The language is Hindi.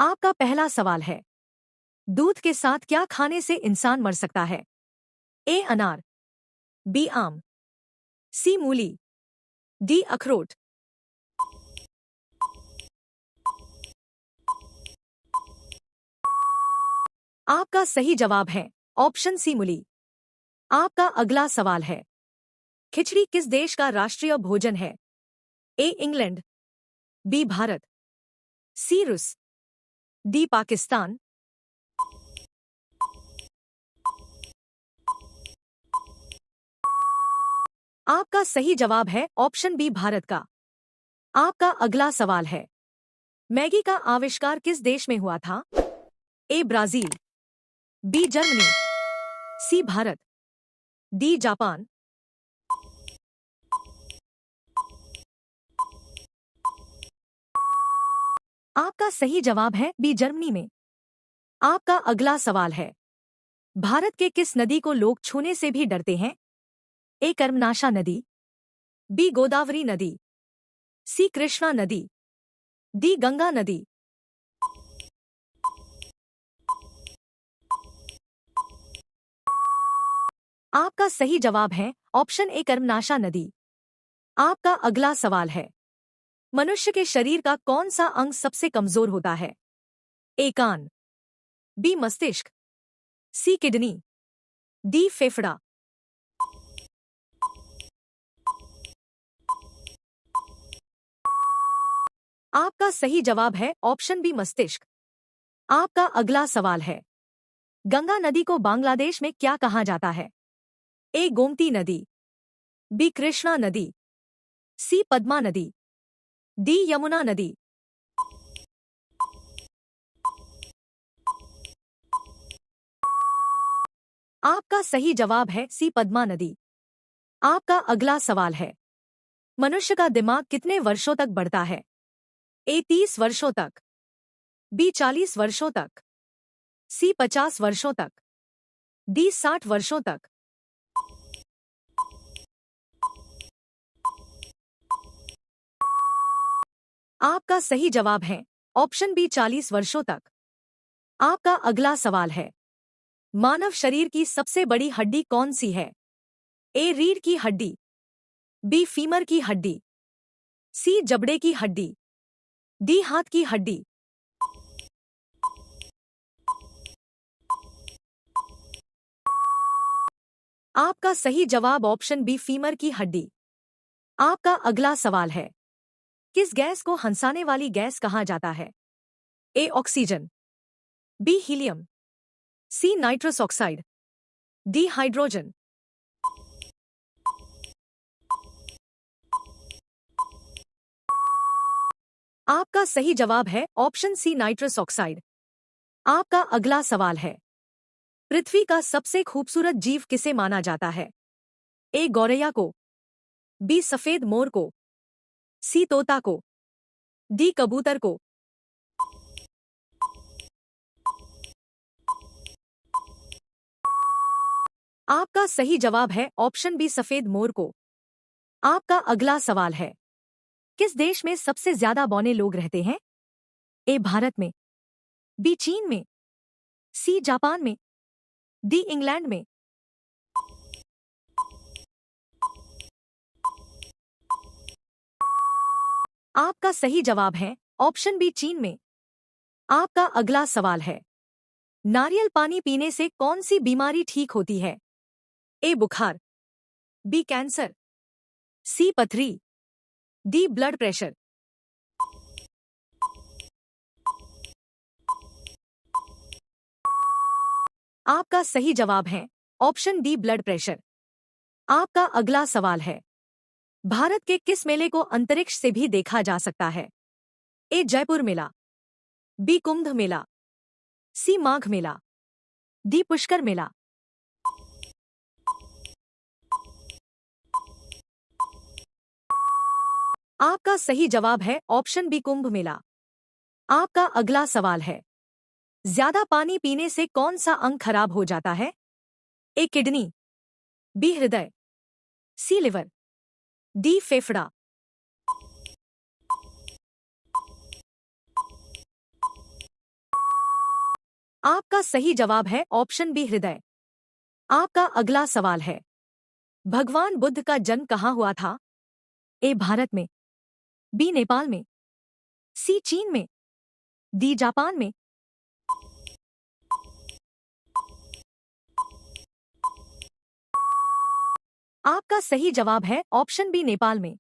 आपका पहला सवाल है, दूध के साथ क्या खाने से इंसान मर सकता है? ए अनार, बी आम, सी मूली, डी अखरोट। आपका सही जवाब है ऑप्शन सी मूली। आपका अगला सवाल है, खिचड़ी किस देश का राष्ट्रीय भोजन है? ए इंग्लैंड, बी भारत, सी रूस, डी पाकिस्तान। आपका सही जवाब है ऑप्शन बी भारत का। आपका अगला सवाल है, मैगी का आविष्कार किस देश में हुआ था? A Brazil, B Germany, C Bharat, D Japan. आपका सही जवाब है बी जर्मनी में। आपका अगला सवाल है, भारत के किस नदी को लोग छूने से भी डरते हैं? ए कर्मनाशा नदी, बी गोदावरी नदी, सी कृष्णा नदी, डी गंगा नदी। आपका सही जवाब है ऑप्शन ए कर्मनाशा नदी। आपका अगला सवाल है, मनुष्य के शरीर का कौन सा अंग सबसे कमजोर होता है? ए कान, बी मस्तिष्क, सी किडनी, डी फेफड़ा। आपका सही जवाब है ऑप्शन बी मस्तिष्क। आपका अगला सवाल है, गंगा नदी को बांग्लादेश में क्या कहा जाता है? ए गोमती नदी, बी कृष्णा नदी, सी पद्मा नदी, डी यमुना नदी। आपका सही जवाब है सी पद्मा नदी। आपका अगला सवाल है, मनुष्य का दिमाग कितने वर्षों तक बढ़ता है? ए 30 वर्षों तक, बी 40 वर्षों तक, सी 50 वर्षों तक, डी 60 वर्षों तक। आपका सही जवाब है ऑप्शन बी 40 वर्षों तक। आपका अगला सवाल है, मानव शरीर की सबसे बड़ी हड्डी कौन सी है? ए रीढ़ की हड्डी, बी फीमर की हड्डी, सी जबड़े की हड्डी, डी हाथ की हड्डी। आपका सही जवाब ऑप्शन बी फीमर की हड्डी। आपका अगला सवाल है, किस गैस को हंसाने वाली गैस कहा जाता है? A oxygen, B helium, C nitrous oxide, D hydrogen. आपका सही जवाब है ऑप्शन सी नाइट्रस ऑक्साइड। आपका अगला सवाल है, पृथ्वी का सबसे खूबसूरत जीव किसे माना जाता है? ए गौरैया को, बी सफेद मोर को, सी तोता को, डी कबूतर को। आपका सही जवाब है ऑप्शन बी सफेद मोर को। आपका अगला सवाल है, किस देश में सबसे ज्यादा बौने लोग रहते हैं? ए भारत में, बी चीन में, सी जापान में, डी इंग्लैंड में। आपका सही जवाब है ऑप्शन बी चीन में। आपका अगला सवाल है, नारियल पानी पीने से कौन सी बीमारी ठीक होती है? ए बुखार, बी कैंसर, सी पथरी, डी ब्लड प्रेशर। आपका सही जवाब है ऑप्शन डी ब्लड प्रेशर। आपका अगला सवाल है, भारत के किस मेले को अंतरिक्ष से भी देखा जा सकता है? ए जयपुर मेला, बी कुंभ मेला, सी माघ मेला, डी पुष्कर मेला। आपका सही जवाब है ऑप्शन बी कुंभ मेला। आपका अगला सवाल है, ज्यादा पानी पीने से कौन सा अंग खराब हो जाता है? ए किडनी, बी हृदय, सी लिवर, डी फेफड़ा। आपका सही जवाब है ऑप्शन बी हृदय। आपका अगला सवाल है, भगवान बुद्ध का जन्म कहाँ हुआ था? ए भारत में, बी नेपाल में, सी चीन में, डी जापान में। आपका सही जवाब है ऑप्शन बी नेपाल में।